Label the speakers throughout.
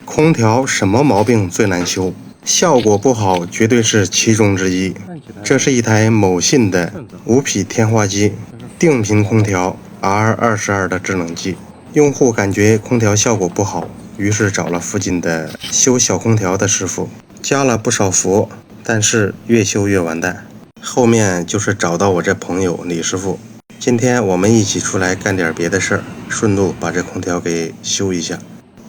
Speaker 1: 空调什么毛病最难修？效果不好绝对是其中之一。这是一台某信的无匹天花机定频空调 R22的制冷机，用户感觉空调效果不好，于是找了附近的修小空调的师傅，加了不少佛，但是越修越完蛋。后面就是找到我这朋友李师傅，今天我们一起出来干点别的事儿，顺路把这空调给修一下。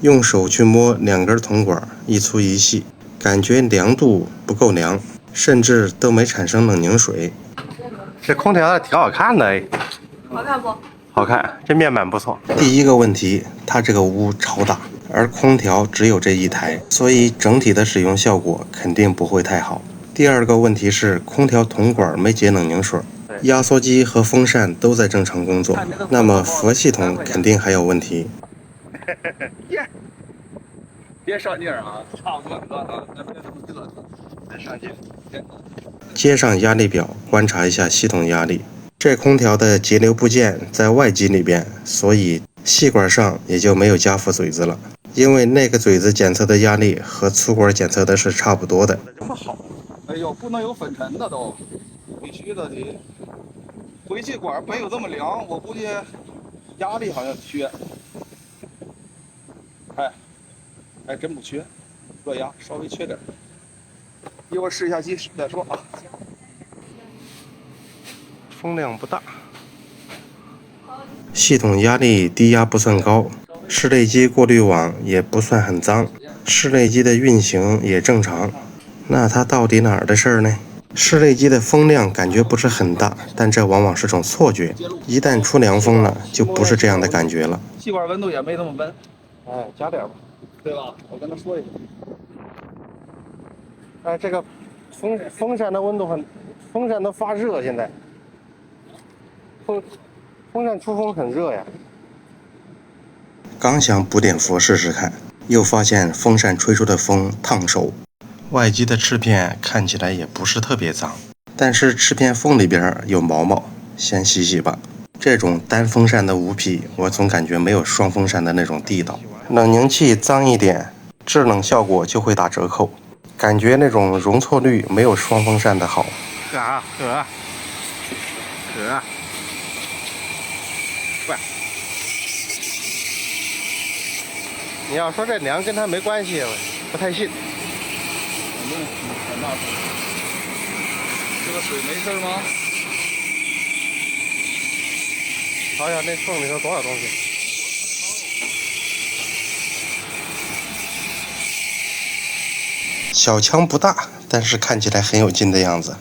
Speaker 1: 用手去摸2根铜管，一粗一细，感觉凉度不够凉，甚至都没产生冷凝水。这空调挺好看的哎，
Speaker 2: 好看不？
Speaker 1: 好看，这面板不错。第一个问题，它这个屋超大，而空调只有这一台，所以整体的使用效果肯定不会太好。第二个问题是，空调铜管没结冷凝水，压缩机和风扇都在正常工作，那么佛系统肯定还有问题。
Speaker 3: 别上劲儿啊，差不多别上劲。
Speaker 1: 接上压力表，观察一下系统压力。这空调的节流部件在外机里边，所以细管上也就没有加氟嘴子了，因为那个嘴子检测的压力和粗管检测的是差不多的。
Speaker 3: 这么好？哎呦，不能有粉尘的都，必须的得。回气管没有这么凉，我估计压力好像缺。还真不缺，热压稍微缺点。一会儿试一下机再说啊。
Speaker 1: 风量不大，系统压力低压不算高，室内机过滤网也不算很脏，室内机的运行也正常。那它到底哪儿的事儿呢？室内机的风量感觉不是很大，但这往往是种错觉，一旦出凉风了，就不是这样的感觉了。
Speaker 3: 气管温度也没那么温，
Speaker 1: 哎，加点吧，
Speaker 3: 对吧？我跟他说一下。
Speaker 1: 哎，这个风扇的温度风扇都发热，现在风扇出风很热呀。刚想补点氟试试看，又发现风扇吹出的风烫手。外机的翅片看起来也不是特别脏，但是翅片缝里边有毛毛，先洗洗吧。这种单风扇的无匹，我总感觉没有双风扇的那种地道。冷凝器脏一点，制冷效果就会打折扣，感觉那种容错率没有双风扇的好。
Speaker 3: 可快！
Speaker 1: 你要说这凉跟它没关系，不太信。
Speaker 3: 反正很大风。这个水没事吗？
Speaker 1: 瞧瞧那缝里头多少东西。小枪不大，但是看起来很有劲的样子。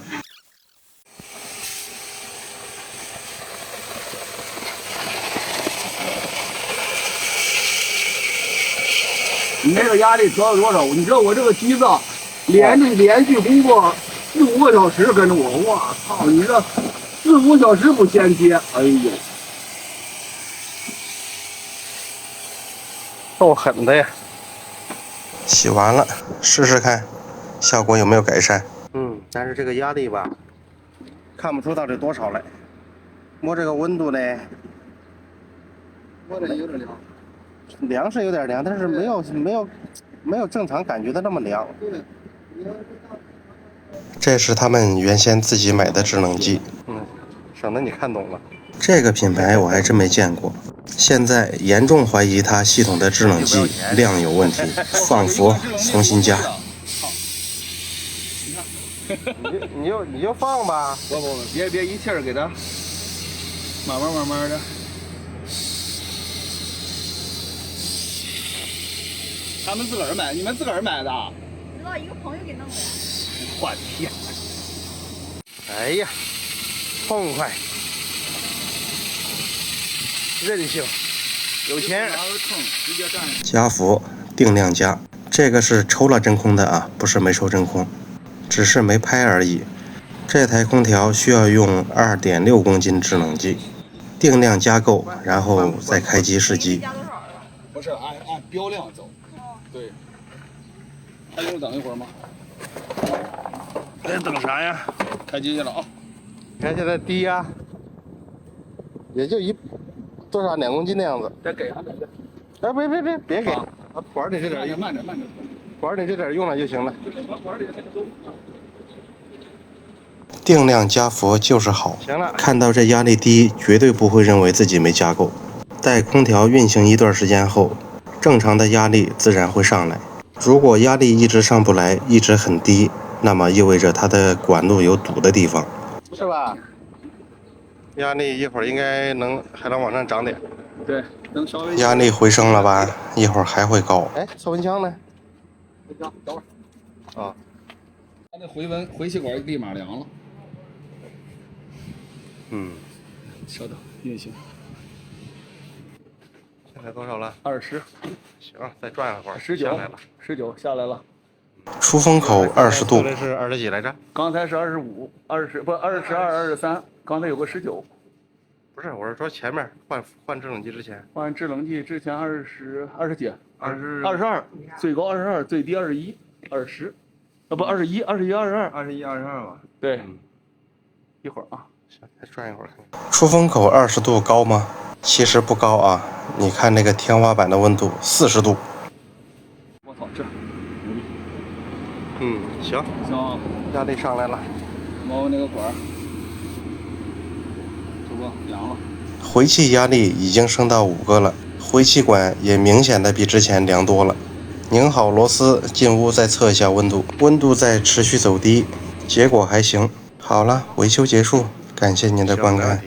Speaker 3: 你那个压力调到多少？你知道我这个机子连续工作4、5个小时跟着我，我操！你这4、5小时不衔接，哎呦，
Speaker 1: 够狠的呀！洗完了，试试看，效果有没有改善？但是这个压力吧，看不出到底多少来。摸这个温度呢，
Speaker 3: 摸着有点凉。
Speaker 1: 凉是有点凉，但是没有正常感觉的那么凉。这是他们原先自己买的制冷机，省得你看懂了。这个品牌我还真没见过，现在严重怀疑它系统的制冷机量有问题，放氟重新加。你就放吧，
Speaker 3: 不，别一气儿给它，慢慢的。他们自个儿买，你们自个儿买的？
Speaker 2: 知道一个朋友给弄的。
Speaker 3: 我天！
Speaker 1: 哎呀，痛快，任性，有钱。加氟，定量加，这个是抽了真空的啊，不是没抽真空，只是没拍而已。这台空调需要用2.6公斤制冷剂，定量加够，然后再开机试机。
Speaker 3: 不是按标量走。对。还用等一会儿吗？还等啥呀？开机去了啊！
Speaker 1: 你看现在低压，也就多少2公斤的样子。
Speaker 3: 再给还得。
Speaker 1: 哎，别给！管里这点
Speaker 3: 慢点，
Speaker 1: 管里这点用了就行了。
Speaker 3: 管里都。
Speaker 1: 定量加氟就是好。
Speaker 3: 行了，
Speaker 1: 看到这压力低，绝对不会认为自己没加够。待空调运行一段时间后，正常的压力自然会上来。如果压力一直上不来，一直很低，那么意味着它的管路有堵的地方，是吧？压力一会儿应该还能往上涨点。
Speaker 3: 对，能稍微。
Speaker 1: 压力回升了吧？一会儿还会高。哎，测温枪呢？
Speaker 3: 等会儿。
Speaker 1: 啊。
Speaker 3: 它的回气管立马凉了。稍等，运行。
Speaker 1: 现在多少了
Speaker 3: 20。
Speaker 1: 行，再转一会儿。
Speaker 3: 19
Speaker 1: 下来了。
Speaker 3: 19下来了。
Speaker 1: 出风口20度。这是20几来着？
Speaker 3: 刚才是25、20不22、23，刚才有个19。
Speaker 1: 不是，我是说前面换制冷剂之前。
Speaker 3: 换制冷剂之前20几，22，最高22，最低21，20，不21、22吧。对，一会儿啊。
Speaker 1: 行，再转一会儿。出风口20度高吗？其实不高啊，你看那个天花板的温度40度。
Speaker 3: 我操，这牛逼。
Speaker 1: 行，压力上来了。
Speaker 3: 摸摸那个管，这不凉了。
Speaker 1: 回气压力已经升到5个了，回气管也明显的比之前凉多了。拧好螺丝，进屋再测一下温度，温度在持续走低，结果还行。好了，维修结束，感谢您的观看。